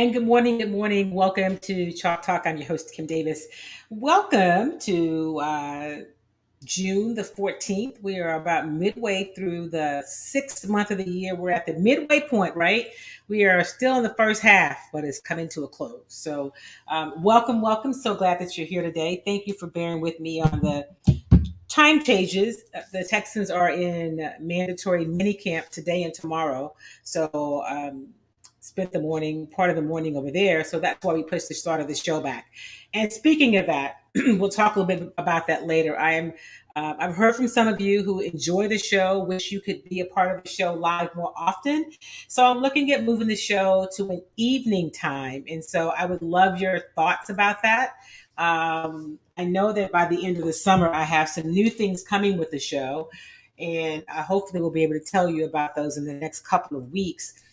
And good morning, good morning. Welcome to Chalk Talk. I'm your host, Kim Davis. Welcome to June the 14th. We are about midway through the sixth month of the year. We're at the midway point, right? We are still in the first half, but it's coming to a close. So, welcome, welcome. So glad that you're here today. Thank you for bearing with me on the time changes. The Texans are in mandatory minicamp today and tomorrow. So, spent the morning, part of the morning over there. So that's why we pushed the start of the show back. And speaking of that, we'll talk a little bit about that later. I've heard from some of you who enjoy the show, wish you could be a part of the show live more often. So I'm looking at moving the show to an evening time. And so I would love your thoughts about that. I know that by the end of the summer, I have some new things coming with the show. And I hopefully will be able to tell you about those in the next couple of weeks.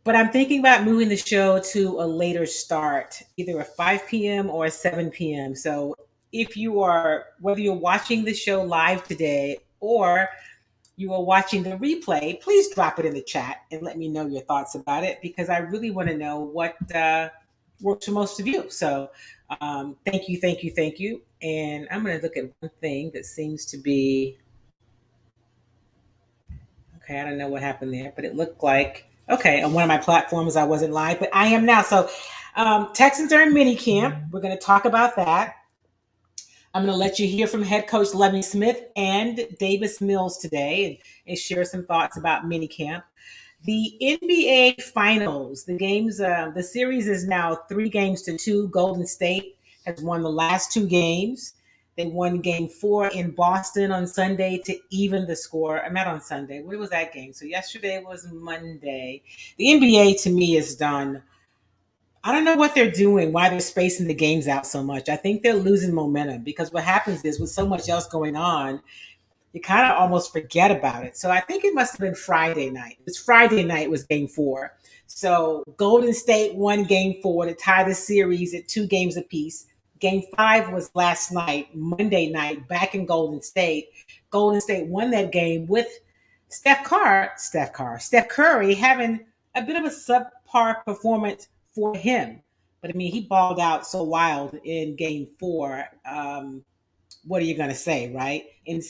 But I'm thinking about moving the show to a later start, either a 5 p.m. or a 7 p.m. So if you are, whether you're watching the show live today or you are watching the replay, please drop it in the chat and let me know your thoughts about it because I really want to know what works for most of you. So thank you, thank you, thank you. And I'm going to look at one thing that seems to be, okay, I don't know what happened there, but it looked like, okay, on one of my platforms I wasn't live, but I am now. So Texans are in mini camp. We're going to talk about that. I'm going to let you hear from head coach Lovie Smith and Davis Mills today and share some thoughts about mini camp. The NBA Finals, the series is now 3-2. Golden State has won the last 2 games. They won game 4 in Boston on Sunday to even the score. I'm not on Sunday. What was that game? So yesterday was Monday. The NBA to me is done. I don't know what they're doing, why they're spacing the games out so much. I think they're losing momentum because what happens is with so much else going on, you kind of almost forget about it. So I think it must have been Friday night. It's Friday night was game 4. So Golden State won game 4 to tie the series at 2 games apiece. Game 5 was last night, Monday night, back in Golden State. Golden State won that game with Steph Curry having a bit of a subpar performance for him. But I mean, he balled out so wild in game 4. What are you going to say, right? In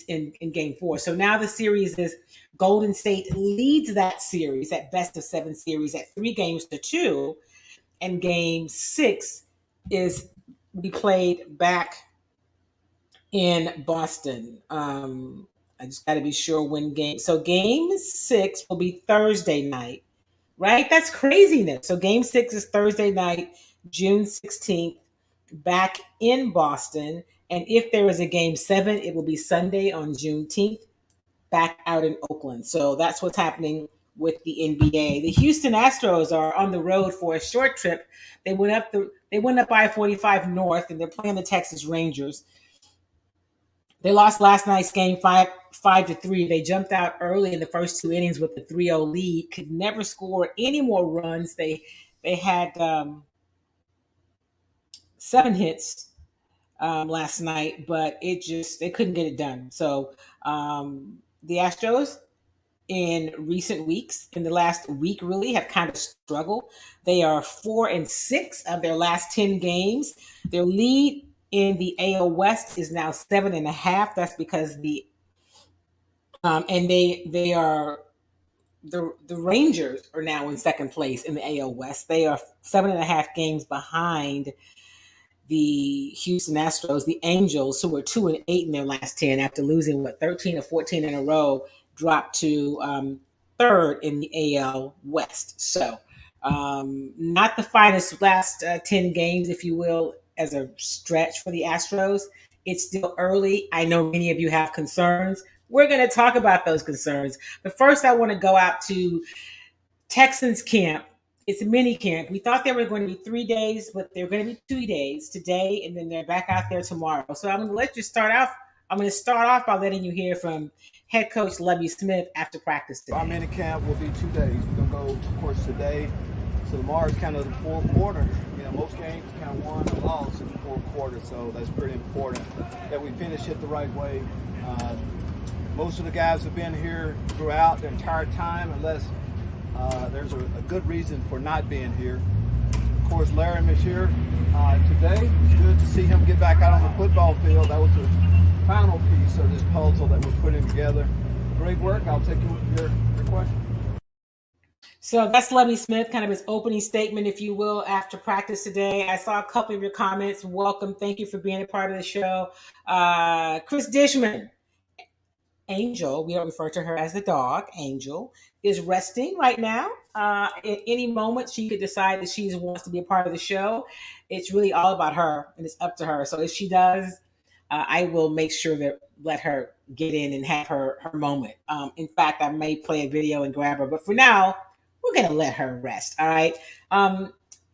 game 4. So now the series is Golden State leads that series, that best of 7 series at 3-2. And game 6 is be played back in Boston. I just got to be sure when game. So game 6 will be Thursday night, right? That's craziness. So game 6 is Thursday night, June 16th, back in Boston. And if there is a game 7, it will be Sunday on Juneteenth, back out in Oakland. So that's what's happening with the NBA. The Houston Astros are on the road for a short trip. They went up I-45 North, and they're playing the Texas Rangers. They lost last night's game 5-3. They jumped out early in the first 2 innings with a 3-0 lead. Could never score any more runs. They had 7 hits last night, but they couldn't get it done. So the Astros in recent weeks, in the last week really, have kind of struggled. They are 4-6 of their last 10 games. Their lead in the AL West is now 7.5. That's because and they are the Rangers are now in second place in the AL West. They are 7.5 games behind the Houston Astros. The Angels, who were 2-8 in their last 10 after losing 13 or 14 in a row, dropped to third in the AL West. So not the finest last 10 games, if you will, as a stretch for the Astros. It's still early. I know many of you have concerns. We're going to talk about those concerns. But first, I want to go out to Texans camp. It's a mini camp. We thought they were going to be 3 days, but they're going to be 2 days today, and then they're back out there tomorrow. So I'm going to let you start off. I'm going to start off by letting you hear from head coach Lovie Smith after practice today. Our mini camp will be 2 days. We're going to go, of course, today. So tomorrow is kind of the fourth quarter. You know, most games kind of won or lost in the fourth quarter, so that's pretty important that we finish it the right way. Most of the guys have been here throughout the entire time, unless there's a good reason for not being here. Of course, Laram is here today. It's good to see him get back out on the football field. That was the final piece of this puzzle that we're putting together. Great work. I'll take your question. So that's Lovie Smith, kind of his opening statement, if you will, after practice today. I saw a couple of your comments. Welcome. Thank you for being a part of the show. Chris Dishman, Angel, we don't refer to her as the dog, Angel, is resting right now. At any moment, she could decide that she wants to be a part of the show. It's really all about her, and it's up to her. So if she does, I will make sure that let her get in and have her moment. In fact, I may play a video and grab her, but for now, we're going to let her rest. All right.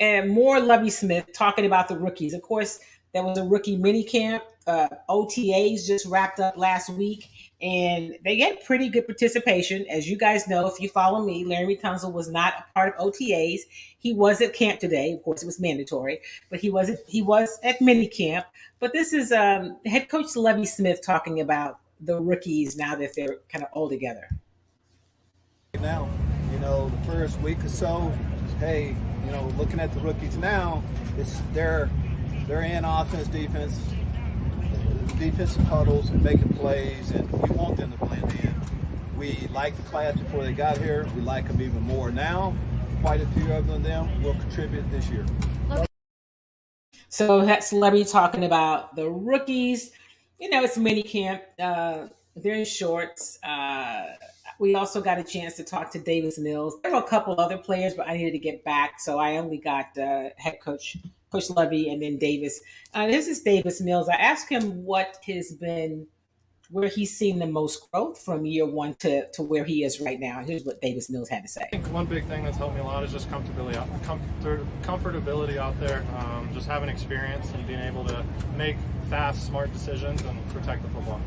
And more Lovie Smith talking about the rookies. Of course, there was a rookie mini camp. OTAs just wrapped up last week, and they get pretty good participation. As you guys know, if you follow me, Larry Tunzel was not a part of OTAs. He was at camp today. Of course, it was mandatory, but he was at mini camp. But this is head coach Lovie Smith talking about the rookies now that they're kind of all together. Now, the first week or so, hey, looking at the rookies now, they're in offense, defense, defensive huddles and making plays, and we want them to blend in. We like the class before they got here. We like them even more now. Quite a few of them will contribute this year. So that's Lovie talking about the rookies. It's mini camp. They're in shorts. We also got a chance to talk to Davis Mills. There were a couple other players, but I needed to get back, so I only got head coach Lovie and then Davis. This is Davis Mills. I asked him what has been, where he's seen the most growth from year one to where he is right now. Here's what Davis Mills had to say. I think one big thing that's helped me a lot is just comfortability out there. Just having experience and being able to make fast, smart decisions and protect the football.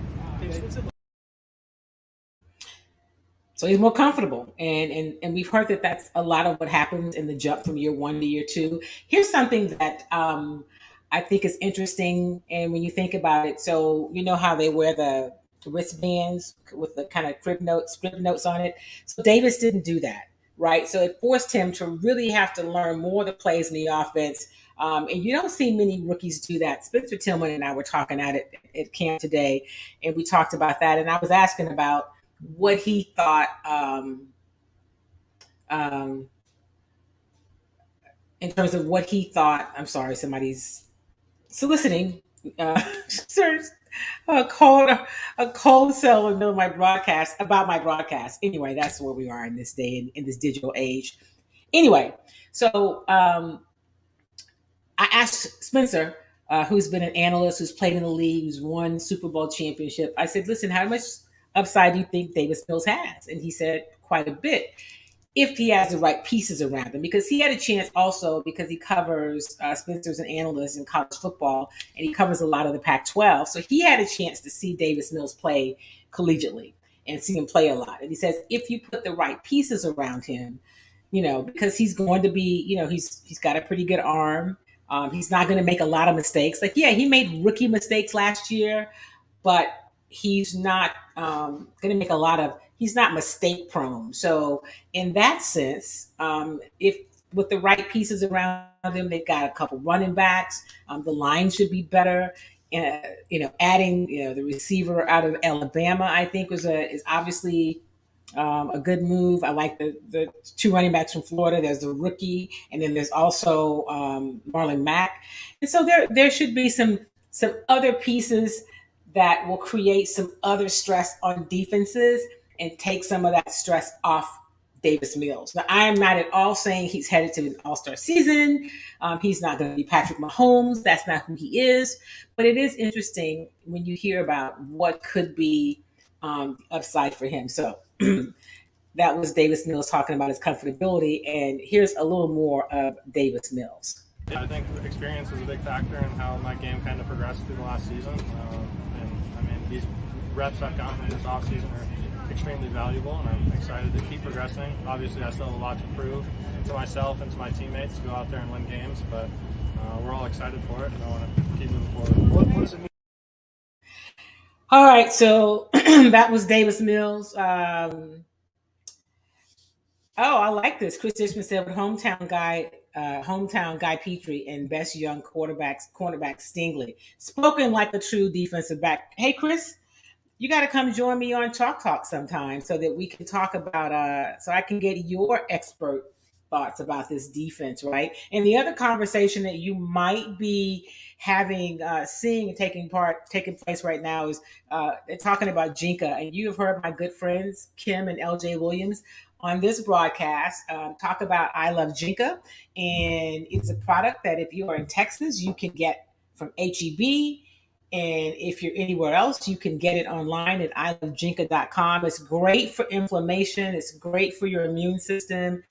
So he's more comfortable, and we've heard that that's a lot of what happens in the jump from year one to year two. Here's something that I think is interesting, and when you think about it, so you know how they wear the wristbands with the kind of script notes on it. So Davis didn't do that, right? So it forced him to really have to learn more of the plays in the offense. And you don't see many rookies do that. Spencer Tillman and I were talking at camp today, and we talked about that, and I was asking about what he thought in terms of what he thought. I'm sorry, somebody's soliciting. There's a cold cell in the middle of my broadcast about my broadcast. Anyway, that's where we are in this day, in this digital age. Anyway, so I asked Spencer, who's been an analyst, who's played in the league, who's won Super Bowl championship. I said, listen, how much upside do you think Davis Mills has? And he said quite a bit, if he has the right pieces around him, because he had a chance also, because he covers Spencer's an analyst in college football, and he covers a lot of the Pac-12. So he had a chance to see Davis Mills play collegiately and see him play a lot. And he says, if you put the right pieces around him, because he's going to be, he's got a pretty good arm. He's not going to make a lot of mistakes. Like, yeah, he made rookie mistakes last year, but he's not going to make he's not mistake prone. So in that sense, if with the right pieces around them, they've got a couple running backs, the line should be better. Adding, the receiver out of Alabama, I think is obviously a good move. I like the two running backs from Florida. There's the rookie, and then there's also Marlon Mack. And so there should be some other pieces that will create some other stress on defenses and take some of that stress off Davis Mills. Now, I am not at all saying he's headed to an all-star season. He's not going to be Patrick Mahomes. That's not who he is. But it is interesting when you hear about what could be upside for him. So that was Davis Mills talking about his comfortability. And here's a little more of Davis Mills. Yeah, I think experience was a big factor in how my game kind of progressed through the last season. These reps I've gotten in this offseason are extremely valuable, and I'm excited to keep progressing. Obviously, I still have a lot to prove to myself and to my teammates to go out there and win games, but we're all excited for it, and I want to keep moving forward. What does it mean? All right, so that was Davis Mills. I like this. Chris Dishman said, hometown guy hometown Guy Petrie and best young cornerback Stingley. Spoken like a true defensive back. Hey, Chris, you got to come join me on Chalk Talk sometime so that we can talk about so I can get your expert thoughts about this defense, right? And the other conversation that you might be having, seeing and taking place right now is they're talking about Jinka, and you have heard my good friends Kim and LJ Williams on this broadcast talk about I Love Jinka, and it's a product that if you are in Texas, you can get from HEB. And if you're anywhere else, you can get it online at ilovejinka.com. It's great for inflammation. It's great for your immune system.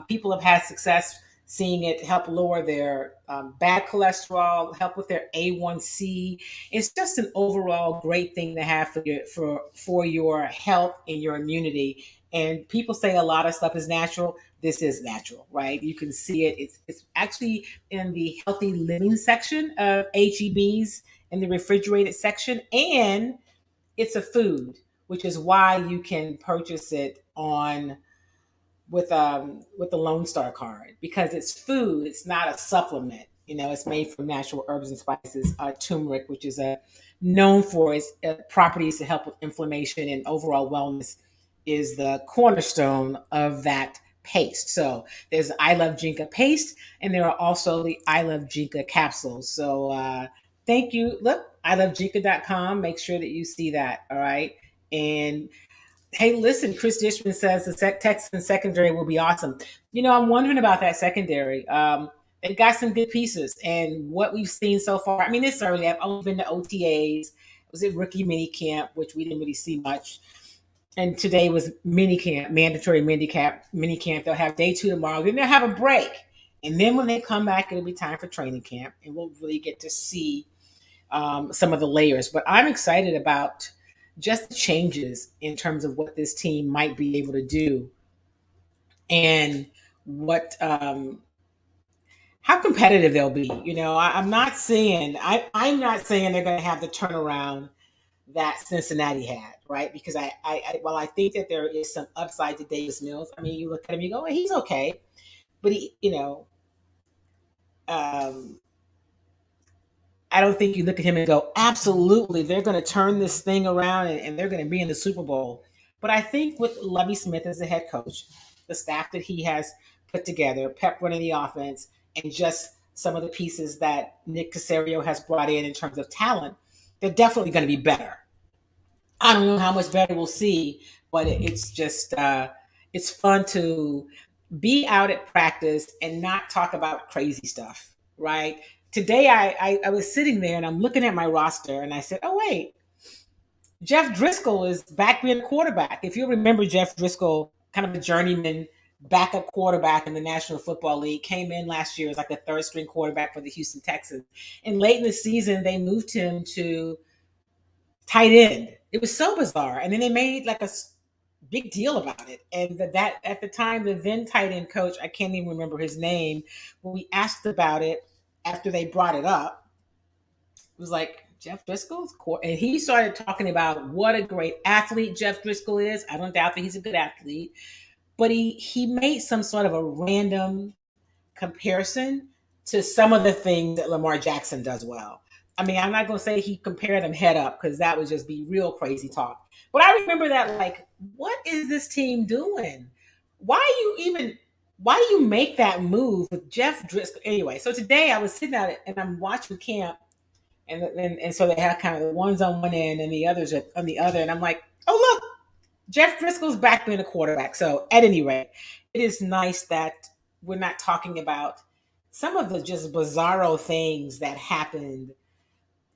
People have had success seeing it help lower their bad cholesterol, help with their A1C. It's just an overall great thing to have for your health and your immunity. And people say a lot of stuff is natural. This is natural, right? You can see it. It's actually in the healthy living section of HEB's in the refrigerated section, and it's a food, which is why you can purchase it on with the Lone Star card because it's food. It's not a supplement. You know, it's made from natural herbs and spices. Turmeric, which is known for its properties to help with inflammation and overall wellness, is the cornerstone of that paste. So there's I Love Jinka paste, and there are also the I Love Jinka capsules. So thank you. Look, ilovejinka.com. Make sure that you see that. All right. And hey, listen, Chris Dishman says the Texans secondary will be awesome. You know, I'm wondering about that secondary. They've got some good pieces, and what we've seen so far. I mean, it's early. I've only been to OTAs. It was a rookie mini camp, which we didn't really see much. And today was mini camp, mandatory mini camp. They'll have day 2 tomorrow. Then they'll have a break, and then when they come back, it'll be time for training camp, and we'll really get to see some of the layers. But I'm excited about just the changes in terms of what this team might be able to do and what how competitive they'll be. You know, I'm not saying they're going to have the turnaround that Cincinnati had, right? Because while I think that there is some upside to Davis Mills, I mean, you look at him, you go, well, he's okay, but I don't think you look at him and go, absolutely, they're going to turn this thing around and they're going to be in the Super Bowl. But I think with Lovie Smith as the head coach, the staff that he has put together, Pep running the offense, and just some of the pieces that Nick Caserio has brought in terms of talent, they're definitely going to be better. I don't know how much better we'll see, but it's just it's fun to be out at practice and not talk about crazy stuff, right? Today I was sitting there and I'm looking at my roster and I said, oh wait, Jeff Driscoll is back being a quarterback. If you remember Jeff Driscoll, kind of a journeyman backup quarterback in the National Football League, came in last year as like a third string quarterback for the Houston Texans. And late in the season, they moved him to tight end. It was so bizarre. And then they made like a big deal about it. And that at the time, the then tight end coach, I can't even remember his name, when we asked about it after they brought it up, it was like, Jeff Driscoll's and he started talking about what a great athlete Jeff Driscoll is. I don't doubt that he's a good athlete, but he made some sort of a random comparison to some of the things that Lamar Jackson does well. I mean, I'm not going to say he compared them head up because that would just be real crazy talk. But I remember that, like, what is this team doing? Why do you make that move with Jeff Driscoll? Anyway, so today I was sitting out and I'm watching camp, and so they have kind of the ones on one end and the others on the other, and I'm like, oh look, Jeff Driscoll's back being a quarterback. So at any rate, it is nice that we're not talking about some of the just bizarro things that happened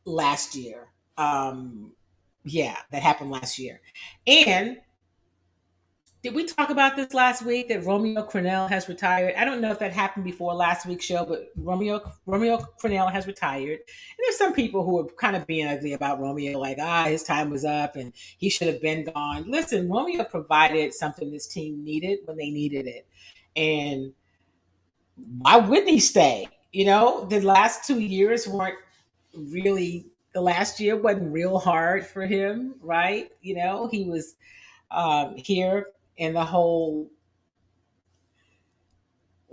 last year. That happened last year. And did we talk about this last week that Romeo Crennel has retired? I don't know if that happened before last week's show, but Romeo Crennel has retired. And there's some people who are kind of being ugly about Romeo, like, his time was up and he should have been gone. Listen, Romeo provided something this team needed when they needed it. And why wouldn't he stay? You know, the last 2 years weren't really, the last year wasn't real hard for him, right? You know, he was here in the whole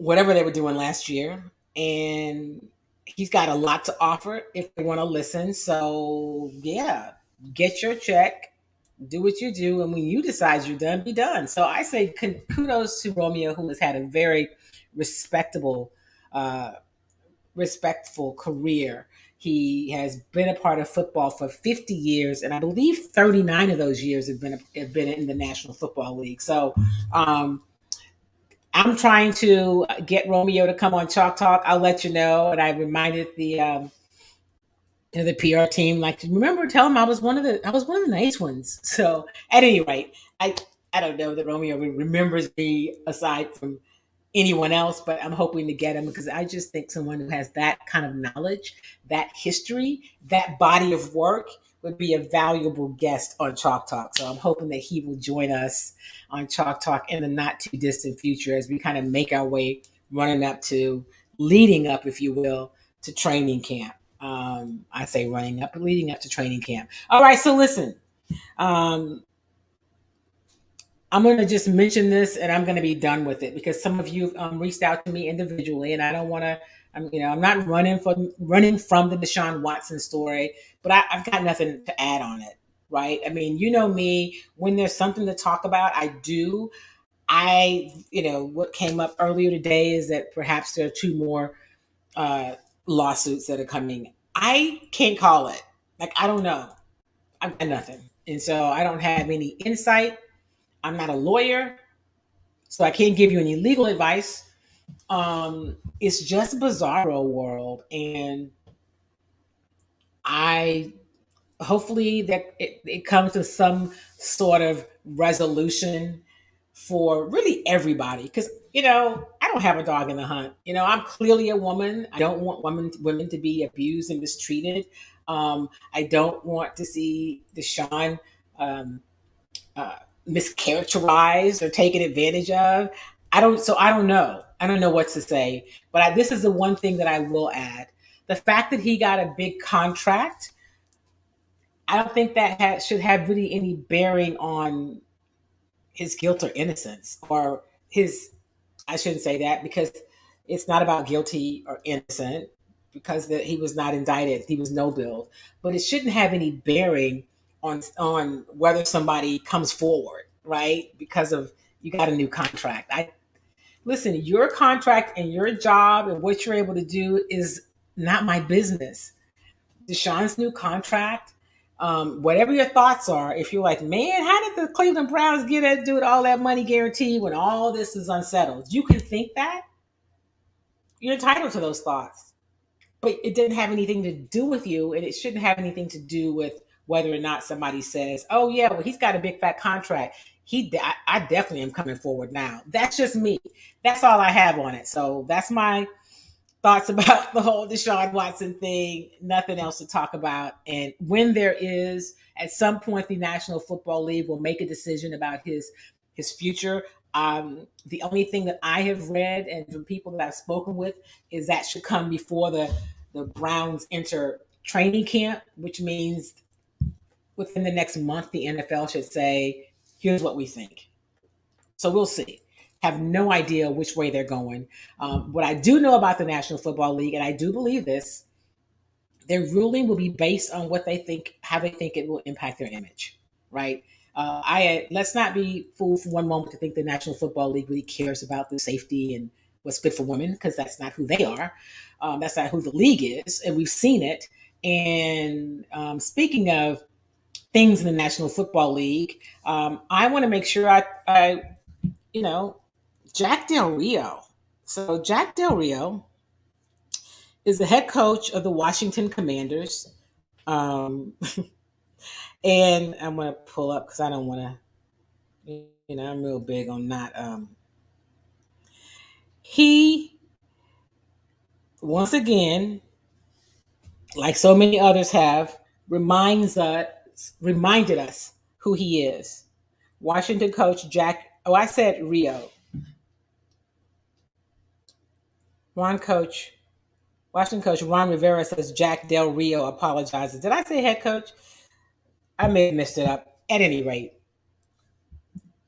whatever they were doing last year. And he's got a lot to offer if they want to listen. So, yeah, get your check, do what you do. And when you decide you're done, be done. So I say kudos to Romeo, who has had a very respectable, uh, respectful career. He has been a part of football for 50 years, and I believe 39 of those years have been in the National Football League. So, I'm trying to get Romeo to come on Chalk Talk. I'll let you know. And I reminded the PR team, like, remember, tell him I was one of the nice ones. So at any rate, I don't know that Romeo remembers me aside from anyone else, but I'm hoping to get him because I just think someone who has that kind of knowledge, that history, that body of work would be a valuable guest on Chalk Talk. So I'm hoping that he will join us on Chalk Talk in the not too distant future as we kind of make our way running up to leading up, if you will, to training camp. I say running up, leading up to training camp. All right, so listen, um, I'm going to just mention this and I'm going to be done with it because some of you reached out to me individually and I don't want to. I'm not running from the Deshaun Watson story, but I've got nothing to add on it, right? I mean, you know me. When there's something to talk about, I do. What came up earlier today is that perhaps there are two more uh, lawsuits that are coming. I can't call it. Like, I don't know. I've got nothing, and so I don't have any insight. I'm not a lawyer, so I can't give you any legal advice. It's just bizarro world, and I hopefully that it comes to some sort of resolution for really everybody. Because I don't have a dog in the hunt. I'm clearly a woman. I don't want women to be abused and mistreated. I don't want to see Deshaun um, uh, mischaracterized or taken advantage of. I don't know. I don't know what to say. But this is the one thing that I will add: the fact that he got a big contract. I don't think that should have really any bearing on his guilt or innocence, or his. I shouldn't say that because it's not about guilty or innocent because he was not indicted. He was no bill, but it shouldn't have any bearing on whether somebody comes forward, right? Because of you got a new contract. I listen. Your contract and your job and what you're able to do is not my business. Deshaun's new contract. Whatever your thoughts are, if you're like, man, how did the Cleveland Browns get that dude all that money guaranteed when all this is unsettled? You can think that. You're entitled to those thoughts. But it didn't have anything to do with you, and it shouldn't have anything to do with whether or not somebody says, oh, yeah, well, he's got a big fat contract. I definitely am coming forward now. That's just me. That's all I have on it. So that's my thoughts about the whole Deshaun Watson thing. Nothing else to talk about. And when there is, at some point, the National Football League will make a decision about his future. The only thing that I have read and from people that I've spoken with is that should come before the Browns enter training camp, which means within the next month, the NFL should say, here's what we think. So we'll see. Have no idea which way they're going. What I do know about the National Football League, and I do believe this, their ruling will be based on what they think, how they think it will impact their image, right? Let's not be fooled for one moment to think the National Football League really cares about the safety and what's good for women, because that's not who they are. That's not who the league is, and we've seen it. And speaking of things in the National Football League, I want to make sure you know, Jack Del Rio. So Jack Del Rio is the head coach of the Washington Commanders. Um, and I'm going to pull up because I don't want to, I'm real big on not. He, once again, like so many others have, reminded us who he is. Washington coach Jack, oh, I said Rio. Ron coach, Washington coach Ron Rivera says Jack Del Rio apologizes. Did I say head coach? I may have messed it up. At any rate,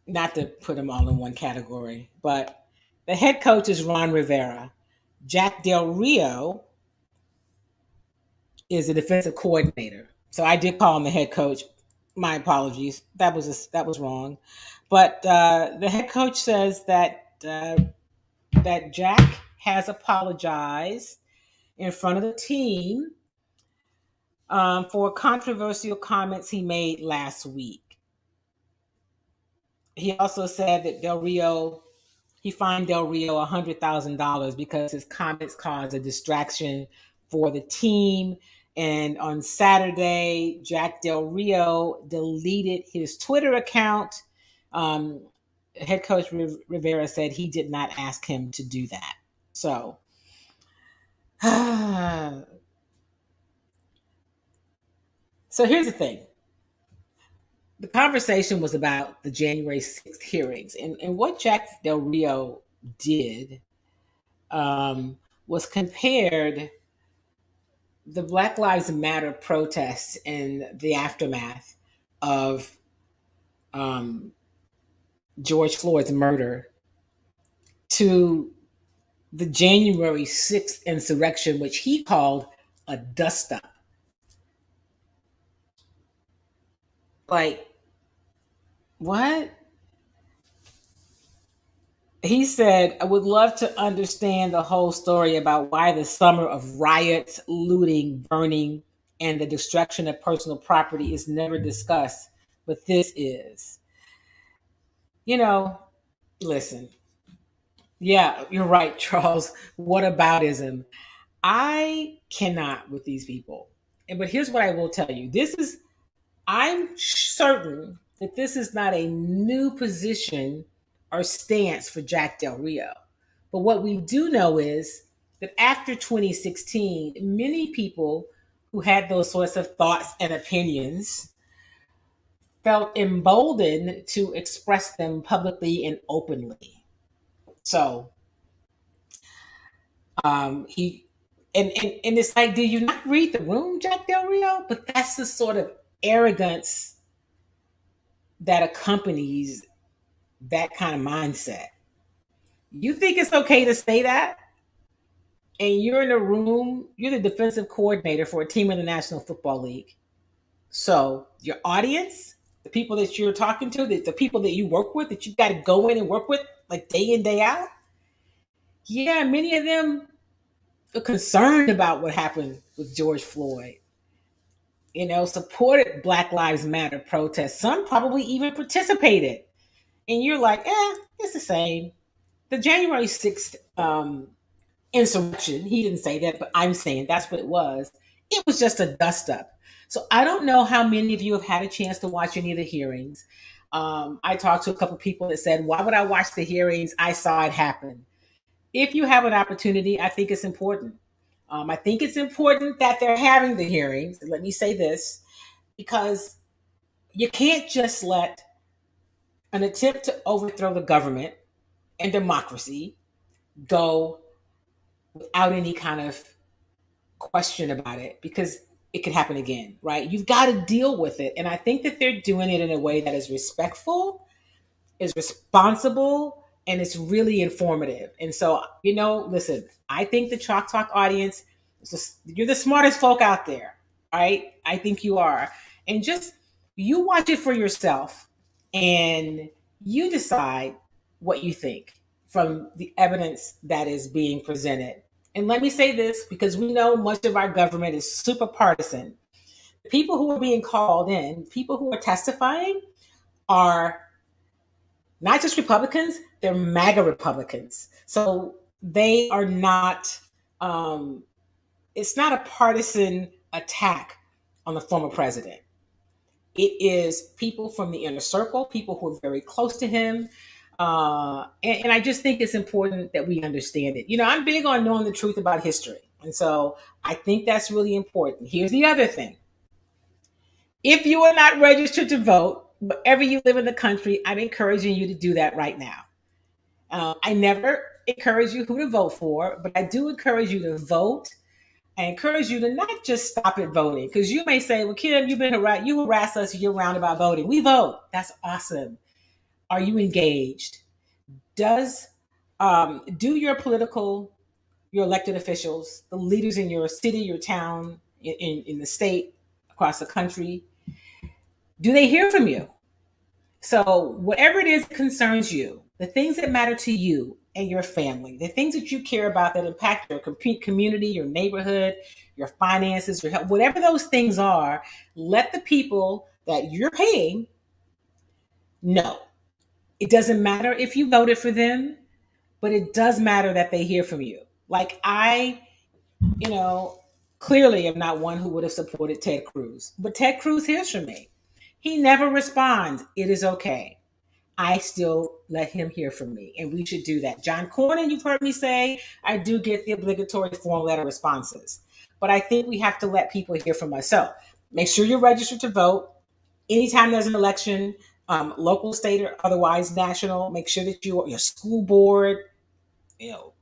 not to put them all in one category, but The head coach is Ron Rivera. Jack Del Rio is the defensive coordinator. So I did call him the head coach. My apologies. That was wrong. But the head coach says that Jack has apologized in front of the team for controversial comments he made last week. He also said that he fined Del Rio $100,000 because his comments caused a distraction for the team. And on Saturday, Jack Del Rio deleted his Twitter account. Head coach Rivera said he did not ask him to do that. So, so here's the thing. The conversation was about the January 6th hearings, and what Jack Del Rio did was compared the Black Lives Matter protests in the aftermath of George Floyd's murder to the January 6th insurrection, which he called a dust up. Like, what? He said, I would love to understand the whole story about why the summer of riots, looting, burning, and the destruction of personal property is never discussed, but this is. You know, listen. Yeah, you're right, Charles. What aboutism? I cannot with these people. But here's what I will tell you. I'm certain that this is not a new position or stance for Jack Del Rio. But what we do know is that after 2016, many people who had those sorts of thoughts and opinions felt emboldened to express them publicly and openly. So he and it's like, do you not read the room, Jack Del Rio? But that's the sort of arrogance that accompanies that kind of mindset. You think it's okay to say that? And you're in a room, you're the defensive coordinator for a team in the National Football League. So your audience, the people that you're talking to, the people that you work with, that you got to go in and work with like day in, day out. Yeah, many of them are concerned about what happened with George Floyd. Supported Black Lives Matter protests. Some probably even participated. And you're like, it's the same. The January 6th insurrection, he didn't say that, but I'm saying that's what it was. It was just a dust up. So I don't know how many of you have had a chance to watch any of the hearings. I talked to a couple of people that said, why would I watch the hearings? I saw it happen. If you have an opportunity, I think it's important. I think it's important that they're having the hearings. Let me say this, because you can't just let an attempt to overthrow the government and democracy go without any kind of question about it, because it could happen again, right? You've got to deal with it. And I think that they're doing it in a way that is respectful, is responsible, and it's really informative. And so, listen, I think the Chalk Talk audience, you're the smartest folk out there, right? I think you are. And just, you watch it for yourself and you decide what you think from the evidence that is being presented. And let me say this, because we know much of our government is super partisan. The people who are being called in, people who are testifying, are not just Republicans, they're MAGA Republicans. So they are not, it's not a partisan attack on the former president. It is people from the inner circle, people who are very close to him. And I just think it's important that we understand it. I'm big on knowing the truth about history. And so I think that's really important. Here's the other thing. If you are not registered to vote, wherever you live in the country, I'm encouraging you to do that right now. I never encourage you who to vote for, but I do encourage you to vote. I encourage you to not just stop at voting, because you may say, well, Kim, you harass us year round about voting. We vote. That's awesome. Are you engaged? Does Do your elected officials, the leaders in your city, your town, in the state, across the country, do they hear from you? So, whatever it is that concerns you, the things that matter to you and your family, the things that you care about that impact your community, your neighborhood, your finances, your health, whatever those things are, let the people that you're paying know. It doesn't matter if you voted for them, but it does matter that they hear from you. Like you know, clearly am not one who would have supported Ted Cruz, but Ted Cruz hears from me. He never responds. It is okay. I still let him hear from me, and we should do that. John Cornyn, you've heard me say, I do get the obligatory form letter responses, but I think we have to let people hear from us. So make sure you're registered to vote. Anytime there's an election, local, state, or otherwise national, make sure that your school board, you know,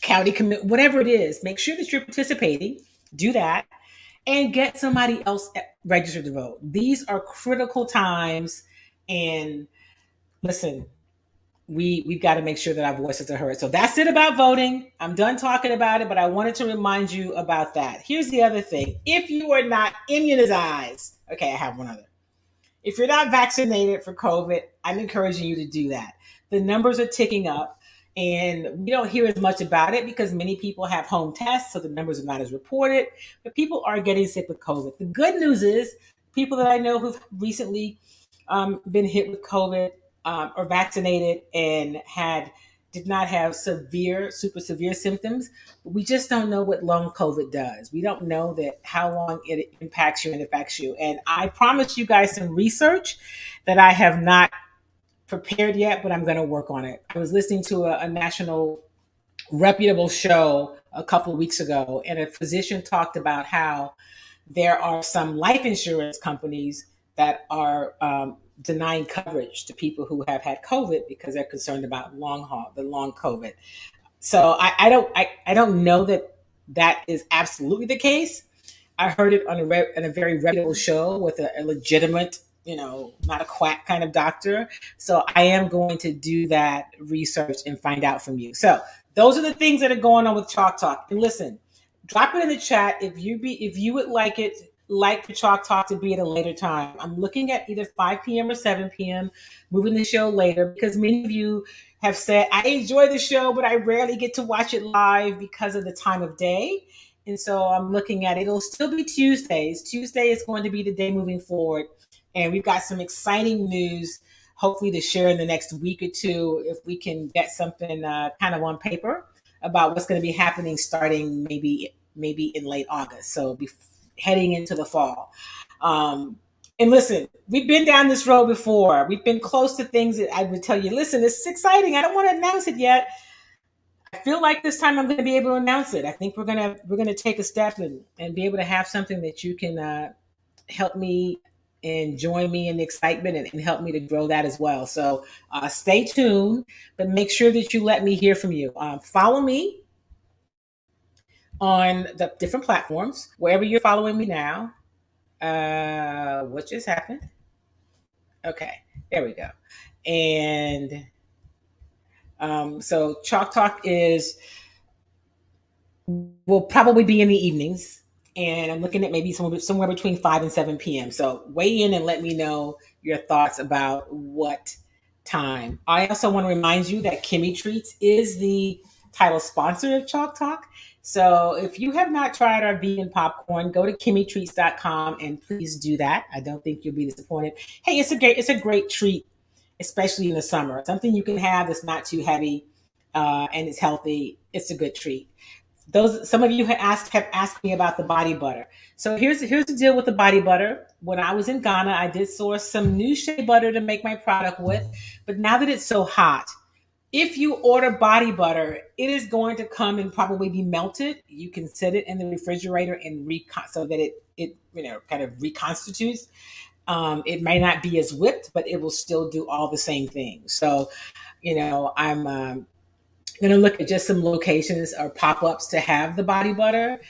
county commit, whatever it is, make sure that you're participating. Do that and get somebody else registered to vote. These are critical times, and listen, we've got to make sure that our voices are heard. So that's it about voting. I'm done talking about it, but I wanted to remind you about that. Here's the other thing: if you are not immunized, okay, I have one other. If you're not vaccinated for COVID, I'm encouraging you to do that. The numbers are ticking up, and we don't hear as much about it because many people have home tests, so the numbers are not as reported, but people are getting sick with COVID. The good news is people that I know who've recently been hit with COVID or vaccinated and did not have super severe symptoms. We just don't know what long COVID does. We don't know that how long it impacts you and affects you. And I promised you guys some research that I have not prepared yet, but I'm going to work on it. I was listening to a national reputable show a couple of weeks ago, and a physician talked about how there are some life insurance companies that are denying coverage to people who have had COVID because they're concerned about the long COVID. So I don't know that that is absolutely the case. I heard it on a very reputable show with a legitimate, not a quack kind of doctor. So I am going to do that research and find out from you. So those are the things that are going on with Chalk Talk. And listen, drop it in the chat if you would like for Chalk Talk to be at a later time. I'm looking at either 5 p.m. or 7 p.m. moving the show later because many of you have said, I enjoy the show, but I rarely get to watch it live because of the time of day. And so I'm looking at it. It'll still be Tuesdays. Tuesday is going to be the day moving forward. And we've got some exciting news, hopefully to share in the next week or two if we can get something kind of on paper about what's going to be happening starting maybe in late August. So heading into the fall. And listen, we've been down this road before. We've been close to things that I would tell you, listen, this is exciting. I don't want to announce it yet. I feel like this time I'm going to be able to announce it. I think we're gonna take a step and be able to have something that you can help me and join me in the excitement and help me to grow that as well. So stay tuned, but make sure that you let me hear from you. Follow me on the different platforms, wherever you're following me now. What just happened? Okay, there we go. And so Chalk Talk will probably be in the evenings. And I'm looking at maybe somewhere between 5 and 7 p.m. So weigh in and let me know your thoughts about what time. I also want to remind you that Kimmy Treats is the title sponsor of Chalk Talk. So if you have not tried our vegan popcorn, go to kimmytreats.com and please do that. I don't think you'll be disappointed. Hey, it's a great treat, especially in the summer. Something you can have that's not too heavy and it's healthy. It's a good treat. Some of you have asked me about the body butter. So here's the deal with the body butter. When I was in Ghana, I did source some new shea butter to make my product with. But now that it's so hot, if you order body butter, it is going to come and probably be melted. You can set it in the refrigerator and so that it kind of reconstitutes. It may not be as whipped, but it will still do all the same things. So, I'm going to look at just some locations or pop-ups to have the body butter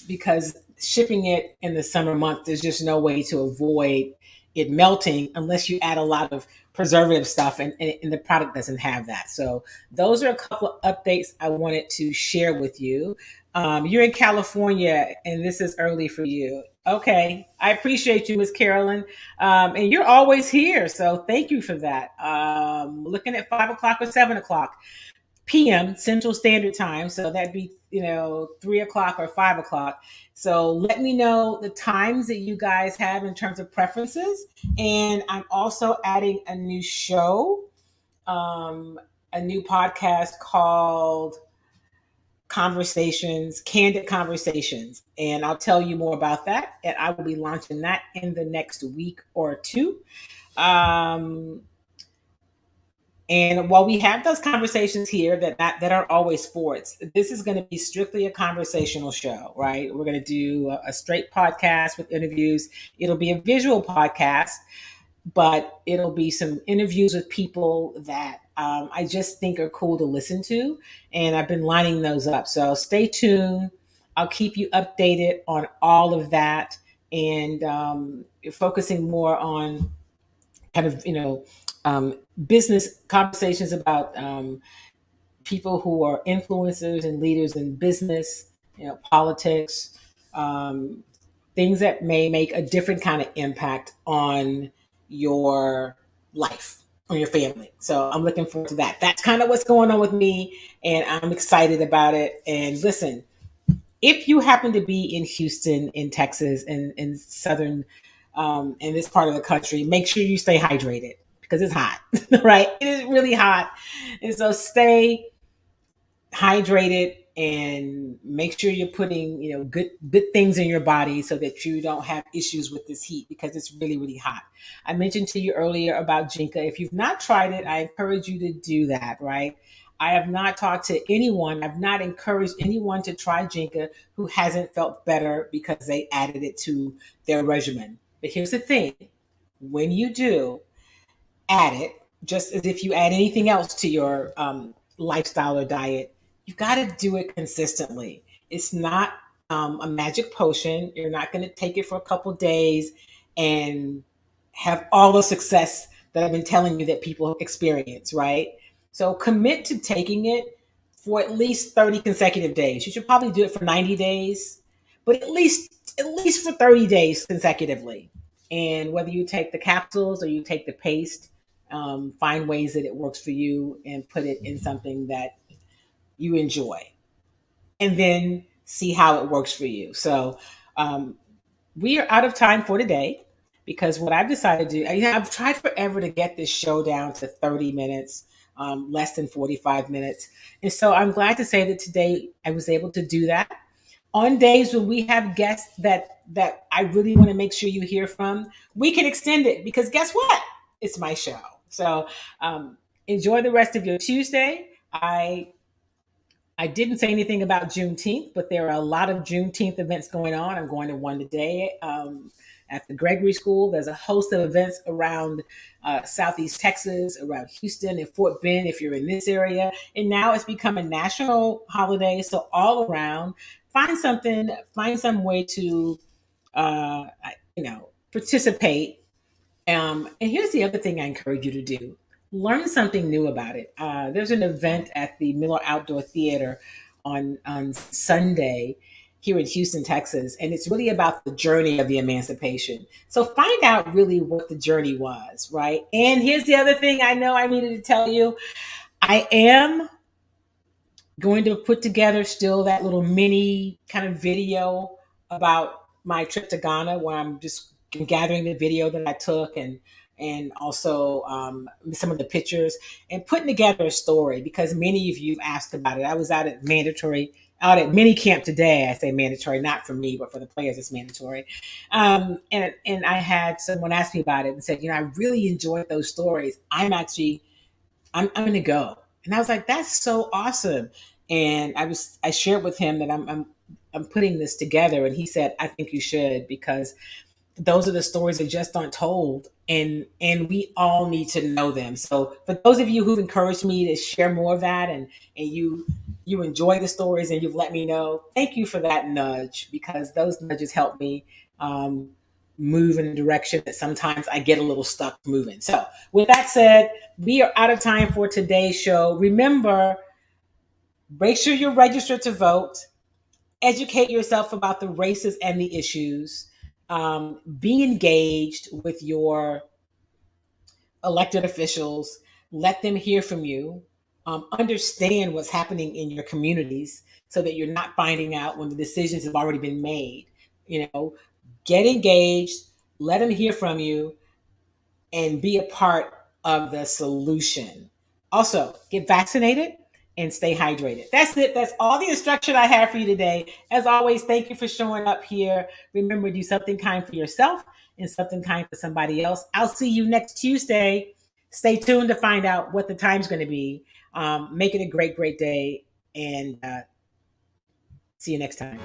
because shipping it in the summer month, there's just no way to avoid it melting unless you add a lot of preservative stuff, and the product doesn't have that. So those are a couple of updates I wanted to share with you. You're in California, and this is early for you. Okay, I appreciate you, Miss Carolyn, and you're always here. So thank you for that. Looking at 5 o'clock or 7 o'clock p.m. Central Standard Time. So that'd be 3 o'clock or 5 o'clock. So let me know the times that you guys have in terms of preferences. And I'm also adding a new show, a new podcast called Conversations, Candid Conversations. And I'll tell you more about that. And I will be launching that in the next week or two. Um, and while we have those conversations here that are always sports, this is going to be strictly a conversational show, right? We're going to do a straight podcast with interviews. It'll be a visual podcast, but it'll be some interviews with people that I just think are cool to listen to. And I've been lining those up. So stay tuned. I'll keep you updated on all of that, and focusing more on kind of, business conversations about people who are influencers and leaders in business, politics, um, things that may make a different kind of impact on your life, on your family. So I'm looking forward to that. That's kind of what's going on with me, and I'm excited about it. And listen, if you happen to be in Houston, in Texas, and in southern, in this part of the country, make sure you stay hydrated because it's hot, right? It is really hot, and so stay hydrated and make sure you're putting good things in your body so that you don't have issues with this heat, because it's really hot. I mentioned to you earlier about Jinka. If you've not tried it, I encourage you to do that, right? I have not talked to anyone, I've not encouraged anyone to try Jinka who hasn't felt better because they added it to their regimen. But here's the thing: when you do add it, just as if you add anything else to your lifestyle or diet, you got to do it consistently. It's not a magic potion. You're not going to take it for a couple days and have all the success that I've been telling you that people experience, right? So commit to taking it for at least 30 consecutive days. You should probably do it for 90 days, but at least for 30 days consecutively. And whether you take the capsules or you take the paste, find ways that it works for you and put it in something that you enjoy, and then see how it works for you. So we are out of time for today, because what I've decided to do, I've tried forever to get this show down to 30 minutes, less than 45 minutes. And so I'm glad to say that today I was able to do that. On days when we have guests that I really want to make sure you hear from, we can extend it, because guess what? It's my show. So enjoy the rest of your Tuesday. I didn't say anything about Juneteenth, but there are a lot of Juneteenth events going on. I'm going to one today at the Gregory School. There's a host of events around Southeast Texas, around Houston and Fort Bend, if you're in this area. And now it's become a national holiday. So all around, find some way to, participate. And here's the other thing I encourage you to do: learn something new about it. There's an event at the Miller Outdoor Theater on Sunday here in Houston, Texas, and it's really about the journey of the emancipation. So find out really what the journey was, right? And here's the other thing I know I needed to tell you: I am going to put together still that little mini kind of video about my trip to Ghana, where I'm just gathering the video that I took, and also some of the pictures, and putting together a story, because many of you have asked about it. I was out at minicamp today. I say mandatory, not for me, but for the players, it's mandatory. And I had someone ask me about it and said, I really enjoyed those stories. I'm going to go. And I was like, that's so awesome. And I shared with him that I'm putting this together, and he said, I think you should, because those are the stories that just aren't told, and we all need to know them. So for those of you who've encouraged me to share more of that, and you enjoy the stories and you've let me know, thank you for that nudge, because those nudges help me move in a direction that sometimes I get a little stuck moving. So, with that said, we are out of time for today's show. Remember, make sure you're registered to vote. Educate yourself about the races and the issues. Be engaged with your elected officials. Let them hear from you. Understand what's happening in your communities so that you're not finding out when the decisions have already been made. Get engaged, let them hear from you, and be a part of the solution. Also, get vaccinated and stay hydrated. That's it. That's all the instruction I have for you today. As always, thank you for showing up here. Remember, do something kind for yourself and something kind for somebody else. I'll see you next Tuesday. Stay tuned to find out what the time's going to be. Make it a great, great day, and see you next time.